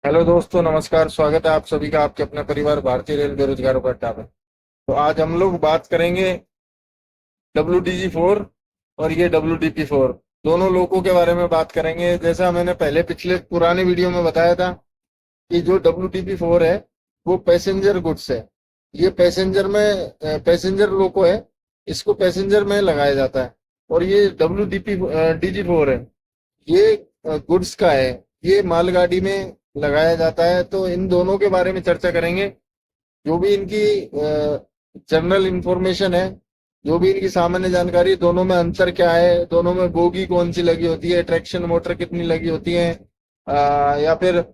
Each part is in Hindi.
हेलो दोस्तों, नमस्कार। स्वागत है आप सभी का आपके अपने परिवार भारतीय रेल बेरोजगारों का अड्डा में। तो आज हम लोग बात करेंगे WDG4 और ये WDP4 दोनों लोगों के बारे में बात करेंगे। जैसा मैंने पहले पिछले पुराने वीडियो में बताया था कि जो WDP4 है वो पैसेंजर गुड्स है। ये पैसेंजर लोको है, इसको पैसेंजर में लगाया जाता है। और ये WDG4 है, ये गुड्स का है, ये मालगाड़ी में लगाया जाता है। तो इन दोनों के बारे में चर्चा करेंगे। जो भी इनकी जनरल इंफॉर्मेशन है, जो भी इनकी सामान्य जानकारी, दोनों में अंतर क्या है, दोनों में बोगी कौन सी लगी होती है, ट्रैक्शन मोटर कितनी लगी होती है, या फिर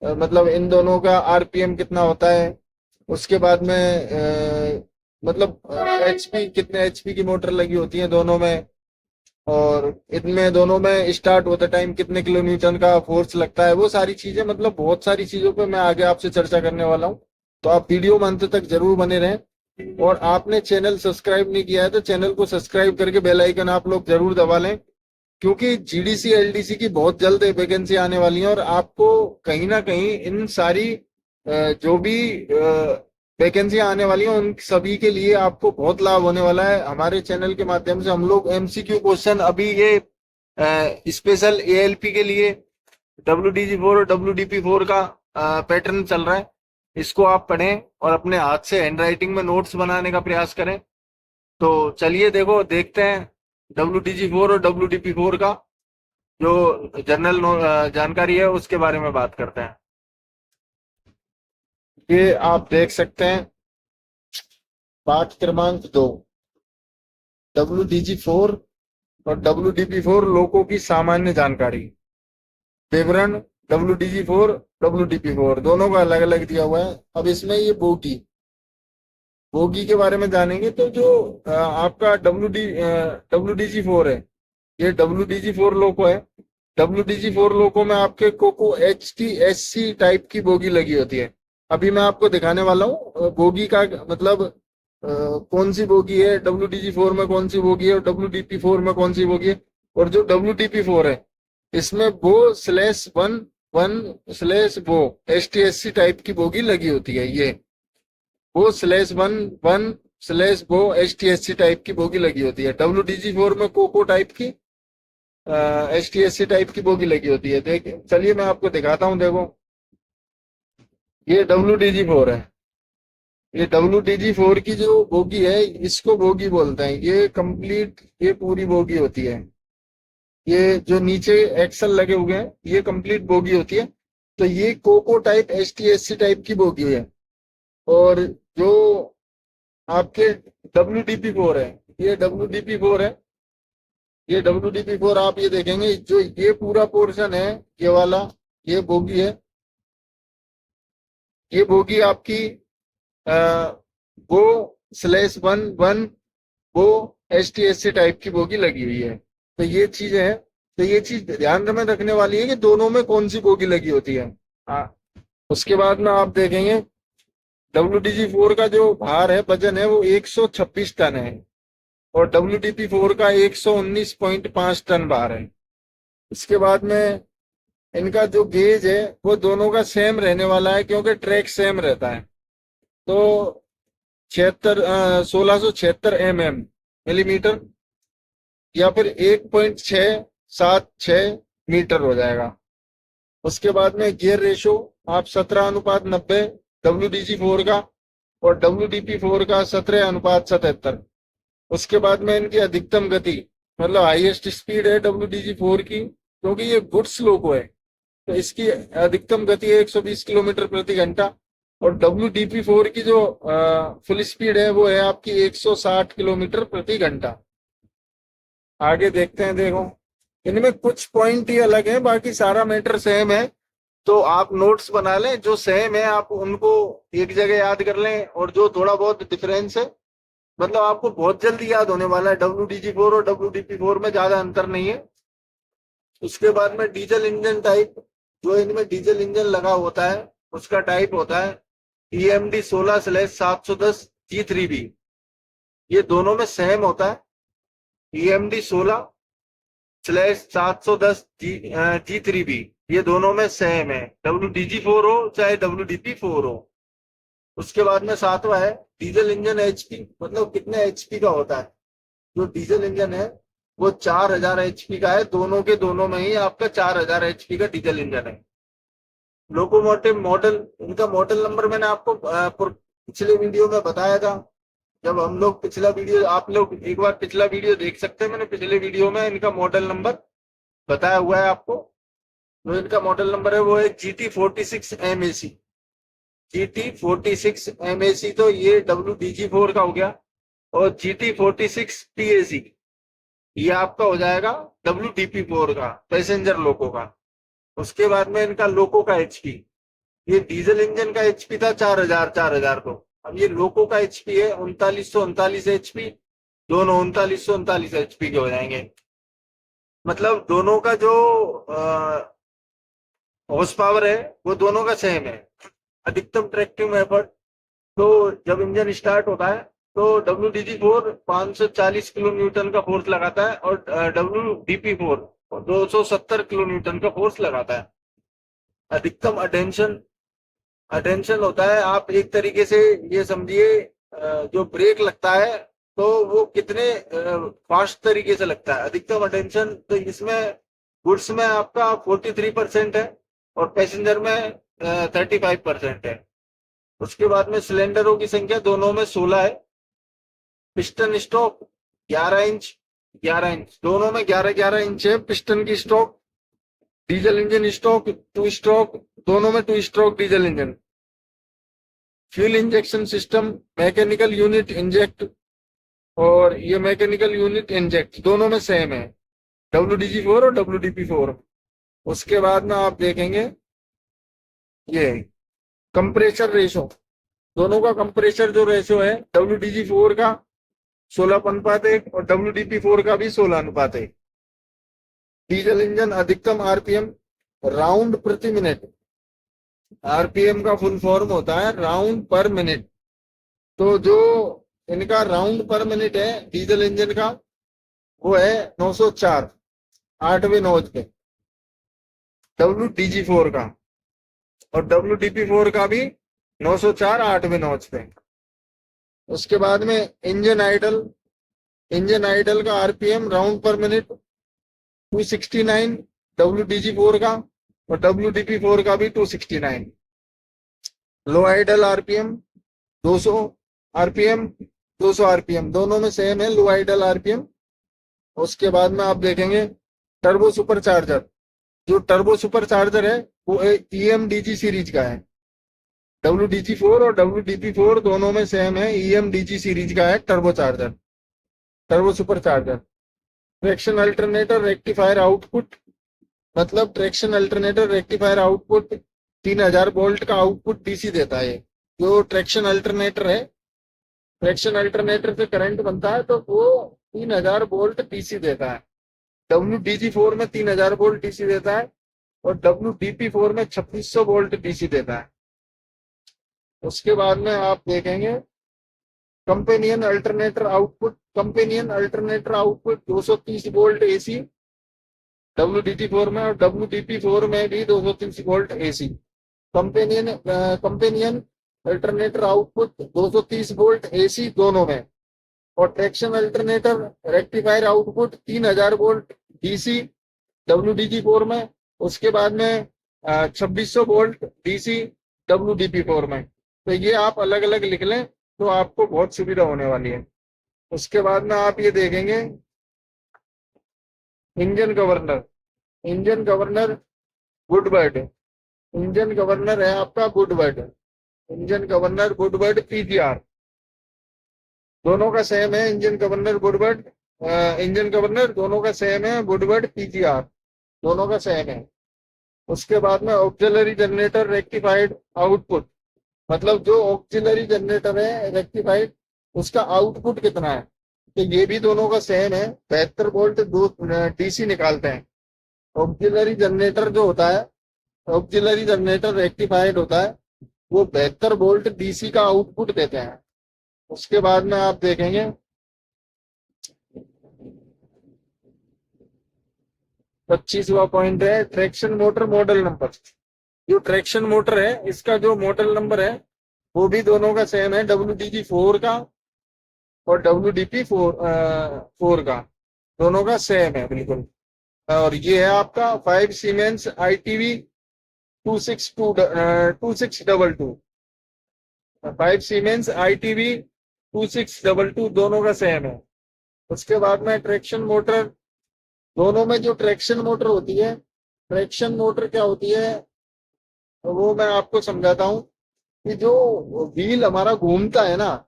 मतलब इन दोनोों का RPM कितना होता है। उसके बाद में मतलब HP, कितने HP की मोटर लगी होती है दोनों में। और इनमें दोनों में स्टार्ट होते टाइम कितने किलो न्यूटन का फोर्स लगता है, वो सारी चीजें, मतलब बहुत सारी चीजों पे मैं आगे आपसे चर्चा करने वाला हूँ। तो आप वीडियो में अंत तक जरूर बने रहें। और आपने चैनल सब्सक्राइब नहीं किया है तो चैनल को सब्सक्राइब करके बेल आइकन आप लोग जरूर दबा लें, क्योंकि GDC LDC की बहुत जल्द वैकेंसी आने वाली है। और आपको कहीं ना कहीं इन सारी जो भी वैकेंसी आने वाली है उन सभी के लिए आपको बहुत लाभ होने वाला है। हमारे चैनल के माध्यम से हम लोग MCQ क्वेश्चन, अभी ये स्पेशल ALP के लिए WDG4 और WDP4 का पैटर्न चल रहा है, इसको आप पढ़ें और अपने हाथ से हैंड राइटिंग में नोट्स बनाने का प्रयास करें। तो चलिए देखते हैं WDG4 और WDP4 का जो जनरल जानकारी है उसके बारे में बात करते हैं। ये आप देख सकते हैं, पाठ क्रमांक 2, WDG4 और WDP4 लोगों की सामान्य जानकारी। विवरण: WDG4 WDP4 दोनों का अलग अलग दिया हुआ है। अब इसमें ये बोगी के बारे में जानेंगे। तो जो आपका WDG4 है, ये WDG4 लोको है। WDG4 लोको में आपके कोको HTSC टाइप की बोगी लगी होती है। अभी मैं आपको दिखाने वाला हूँ बोगी का मतलब कौन सी बोगी है, WDG4 में कौन सी बोगी है और WDP4 में कौन सी बोगी है। और जो WDP4 है, इसमें वो/1/1/वो HTSC टाइप की बोगी लगी होती है। ये वो/1/1/वो HTSC टाइप की बोगी लगी होती है। WDG4 में कोको टाइप की HTSC टाइप की बोगी लगी होती है। देख, चलिए मैं आपको दिखाता हूँ। देखो, ये WDG4 है। ये WDG4 की जो बोगी है, इसको बोगी बोलते हैं। ये कंप्लीट, ये पूरी बोगी होती है। ये जो नीचे एक्सल लगे हुए हैं, ये कंप्लीट बोगी होती है। तो ये कोको टाइप HTSC टाइप की बोगी है। और जो आपके WDP4 है, ये WDP4 है। ये WDP4 आप ये देखेंगे, जो ये पूरा पोर्शन है, ये वाला, ये बोगी है। ये बोगी आपकी आ, वो/1/1 वो HTSC टाइप की बोगी लगी हुई है। तो ये चीजें हैं। तो ये चीज ध्यान में रखने वाली है कि दोनों में कौन सी बोगी लगी होती है। उसके बाद में आप देखेंगे, WDG4 का जो भार है, वजन है, वो 126 टन है। और WDP4 का 119.5 टन भार है। इसके बाद में इनका जो गेज है वो दोनों का सेम रहने वाला है, क्योंकि ट्रैक सेम रहता है। तो 1676 mm या फिर 1.676 मीटर हो जाएगा। उसके बाद में गियर रेशो आप 17:90 WDG4 का, और WDP4 का 17:77। उसके बाद में इनकी अधिकतम गति, मतलब हाईएस्ट स्पीड है WDG4 की, क्योंकि ये गुड्स लोको है, तो इसकी अधिकतम गति है 120 किलोमीटर प्रति घंटा। और WDP4 की जो फुल स्पीड है वो है आपकी 160 किलोमीटर प्रति घंटा। आगे देखते हैं। देखो, इनमें कुछ पॉइंट ही अलग है, बाकी सारा मैटर सेम है। तो आप नोट्स बना लें, जो सेम है आप उनको एक जगह याद कर लें, और जो थोड़ा बहुत डिफरेंस है, मतलब आपको बहुत जल्दी याद होने वाला है। WDG4 और WDP4 में ज्यादा अंतर नहीं है। उसके बाद में डीजल इंजन टाइप, जो इनमें डीजल इंजन लगा होता है उसका टाइप होता है EMD 16/710 G3B। ये दोनों में सेम होता है। EMD 16/710 G3B, ये दोनों में सेम है, WDG4 हो चाहे WDP4 हो। उसके बाद में सातवां है डीजल इंजन एचपी, मतलब कितने एचपी का होता है। जो डीजल इंजन है वो 4000 एचपी का है, दोनों के दोनों में ही आपका 4000 एचपी का डीजल इंजन है। लोकोमोटिव मॉडल, इनका मॉडल नंबर मैंने आपको पिछले वीडियो में बताया था। जब हम लोग पिछला वीडियो, आप लोग एक बार पिछला वीडियो देख सकते हैं, मैंने पिछले वीडियो में इनका मॉडल नंबर बताया हुआ है आपको। जो इनका मॉडल नंबर है वो है GT46 MAC। GT46 MAC, तो ये WDG4 का हो गया। और GT46 PAC ये आपका हो जाएगा WDP4 का, पैसेंजर लोको का। उसके बाद में इनका लोको का एचपी, ये डीजल इंजन का एचपी था 4000 तो अब ये लोको का एचपी है 3939 एचपी। दोनों 3939 एचपी के हो जाएंगे। मतलब दोनों का जो हॉर्स पावर है वो दोनों का सेम है। अधिकतम ट्रैक्टिव एफर्ट, तो जब इंजन स्टार्ट होता है तो WDG4 540 किलो न्यूटन का फोर्स लगाता है और WDP4 270 किलो न्यूटन का फोर्स लगाता है। अधिकतम अटेंशन, अटेंशन होता है, आप एक तरीके से ये समझिए जो ब्रेक लगता है तो वो कितने फास्ट तरीके से लगता है। अधिकतम अटेंशन तो इसमें गुड्स में आपका 43% है और पैसेंजर में 35% है। उसके बाद में सिलेंडरों की संख्या दोनों में 16 है। पिस्टन स्ट्रोक 11 इंच, 11 इंच दोनों में 11-11 इंच है पिस्टन की stroke. Diesel engine stroke 2 stroke, दोनों में 2 stroke diesel engine. Fuel injection system, mechanical unit inject और ये मैकेनिकल यूनिट इंजेक्ट दोनों में सेम है, WDG4 और WDP4। उसके बाद में आप देखेंगे ये कंप्रेसर रेशो, दोनों का कंप्रेसर जो रेशो है WDG4 का 16:1 और WDP4 का भी 16:1। डीजल इंजन अधिकतम आरपीएम राउंड प्रति मिनट, आरपीएम का फुल फॉर्म होता है राउंड पर मिनट। तो जो इनका राउंड पर मिनट है डीजल इंजन का वो है 904 8वें नौज पे WDG4 का, और WDP4 का भी 904 8वें नौज पे। उसके बाद में इंजन आइडल, इंजन आइडल का आरपीएम राउंड पर मिनट 269 WDG4 का और WDP4 का भी 269। लो आइडल आरपीएम 200 आरपीएम, 200 आरपीएम दोनों में सेम है लो आइडल आरपीएम। उसके बाद में आप देखेंगे टर्बो सुपर चार्जर, जो टर्बो सुपर चार्जर है वो EMDG सीरीज का है। WDG4 और WDP4 दोनों में सेम है, EMDG सीरीज का है turbo charger, turbo super charger. Traction alternator rectifier output, मतलब traction alternator rectifier output 3000 volt का आउटपुट DC देता है। जो ट्रैक्शन अल्टरनेटर है, ट्रैक्शन अल्टरनेटर से करंट बनता है तो वो 3000 वोल्ट DC देता है। WDG4 में 3000 वोल्ट DC देता है और WDP4 में 2600 वोल्ट DC देता है। उसके बाद में आप देखेंगे companion alternator output, companion alternator output 230 volt AC WDG4 में और WDP4 में भी 230 volt AC। Companion alternator output 230 volt AC दोनों में। और traction alternator rectifier output 3000 volt DC WDG4 में। उसके बाद में 2600 वोल्ट DC WDP4 में। तो ये आप अलग अलग लिख लें तो आपको बहुत सुविधा होने वाली है। उसके बाद में आप ये देखेंगे engine governor, engine governor Woodward, engine governor है आपका Woodward, engine governor Woodward PGR दोनों का सेम है। Engine governor Woodward, engine governor दोनों का सेम है, वुडवर्ड PGR दोनों का सेम है। उसके बाद में ऑक्सिलरी जनरेटर रेक्टिफाइड आउटपुट, मतलब जो ऑक्सिलरी जनरेटर है रेक्टिफाइड उसका आउटपुट कितना है, तो ये भी दोनों का सेम है, 72 वोल्ट DC निकालते हैं। ऑक्सिलरी जनरेटर जो होता है, ऑक्सिलरी जनरेटर रेक्टिफाइड होता है वो 72 वोल्ट DC का आउटपुट देते हैं। उसके बाद में आप देखेंगे 25वां पॉइंट है ट्रैक्शन मोटर मॉडल नंबर। जो ट्रैक्शन मोटर है इसका जो मॉडल नंबर है वो भी दोनों का सेम है, WDG4 का और WDP4 का, दोनों का सेम है बिल्कुल। और ये है आपका 5 सीमेंस ITV 2622, 5 सीमेंस ITV 2622 दोनों का सेम है। उसके बाद में ट्रैक्शन मोटर, दोनों में जो ट्रैक्शन मोटर होती है, ट्रैक्शन मोटर क्या होती है तो वो मैं आपको समझाता हूँ कि जो व्हील हमारा घूमता है ना,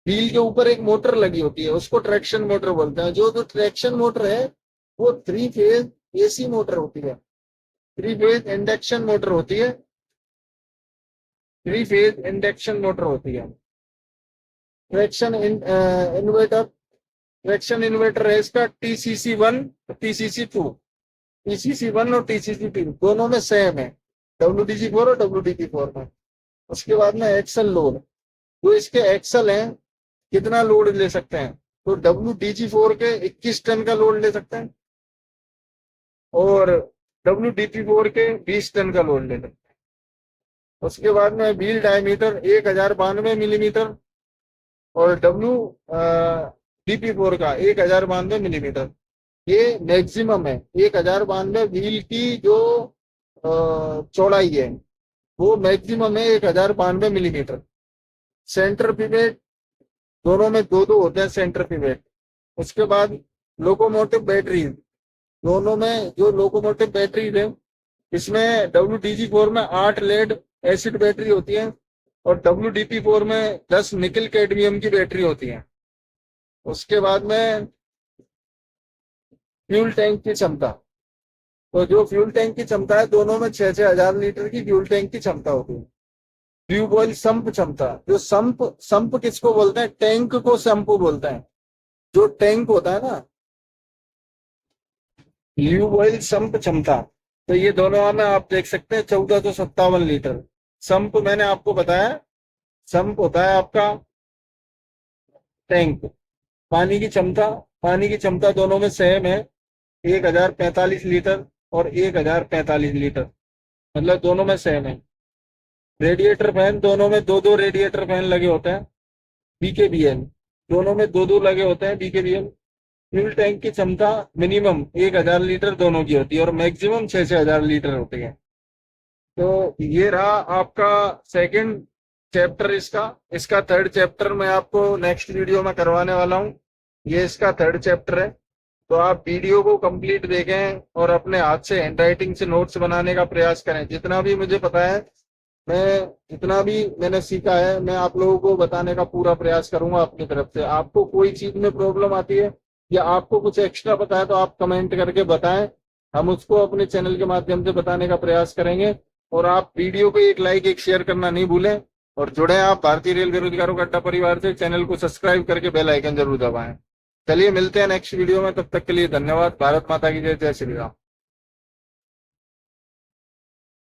व्हील के ऊपर एक मोटर लगी होती है, उसको ट्रैक्शन मोटर बोलते हैं। जो जो ट्रैक्शन मोटर है वो 3 फेज AC मोटर होती है, 3 फेज इंडक्शन मोटर होती है, 3 फेज इंडक्शन मोटर होती है। ट्रैक्शन इन्वर्टर, ट्रैक्शन इन्वर्टर है इसका TCC1, TCC2, TCC1 और TCC2 दोनों में सेम है, WDG4 और WDP4 में। उसके बाद में एक्सल लोड, जो इसके एक्सल हैं कितना लोड ले सकते हैं, तो WDG4 के 21 टन का लोड ले सकते हैं और WDP4 के 20 टन का लोड ले सकते हैं। उसके बाद में व्हील डायमीटर 1092 मिलीमीटर और WDP4 का 1092 मिलीमीटर, ये मैक्सिमम है। 1092 व्हील की जो चौड़ाई है वो मैक्सिमम है 1092 मिलीमीटर। सेंटर पिवेट दोनों में दो दो होते हैं सेंटर पिवेट। उसके बाद लोकोमोटिव बैटरीज, दोनों में जो लोकोमोटिव बैटरीज है इसमें WDG4 में 8 लेड एसिड बैटरी होती है और WDP4 में 10 निकल कैडमियम की बैटरी होती है। उसके बाद में फ्यूल टैंक की क्षमता, तो जो फ्यूल टैंक की क्षमता है दोनों में 6-6 हजार लीटर की फ्यूल टैंक की क्षमता होती है। ट्यूब ऑयल संप क्षमता, जो संप संप किसको बोलते हैं, टैंक को संप बोलते हैं। जो टैंक होता है ना, ट्यूब ऑयल संप क्षमता, तो ये दोनों में आप देख सकते हैं 1457 लीटर। संप मैंने आपको बताया, संप होता है आपका टैंक। पानी की क्षमता, पानी की क्षमता दोनों में सेम है, 1045 लीटर और 1045 लीटर, मतलब दोनों में सेम है। रेडिएटर फैन, दोनों में दो दो रेडिएटर फैन लगे होते हैं, BKBL, दोनों में दो दो लगे होते हैं BKBL। फ्यूल टैंक की क्षमता मिनिमम 1000 लीटर दोनों की होती है और मैक्सिमम 6-6 हजार लीटर होती है। तो ये रहा आपका सेकंड चैप्टर इसका। इसका थर्ड चैप्टर मैं आपको नेक्स्ट वीडियो में करवाने वाला हूँ। ये इसका थर्ड चैप्टर है, तो आप वीडियो को कंप्लीट देखें और अपने हाथ से हैंड राइटिंग से नोट्स बनाने का प्रयास करें। जितना भी मुझे पता है, मैं जितना भी मैंने सीखा है, मैं आप लोगों को बताने का पूरा प्रयास करूंगा अपनी तरफ से। आपको कोई चीज में प्रॉब्लम आती है या आपको कुछ एक्स्ट्रा पता है तो आप कमेंट करके बताएं, हम उसको अपने चैनल के माध्यम से बताने का प्रयास करेंगे। और आप वीडियो को एक लाइक एक शेयर करना नहीं भूलें और जुड़े आप भारतीय रेल बेरोजगारों का अड्डा परिवार से। चैनल को सब्सक्राइब करके बेल आइकन जरूर दबाएं। चलिए मिलते हैं नेक्स्ट वीडियो में, तब तक के लिए धन्यवाद। भारत माता की जय, जय श्री राम।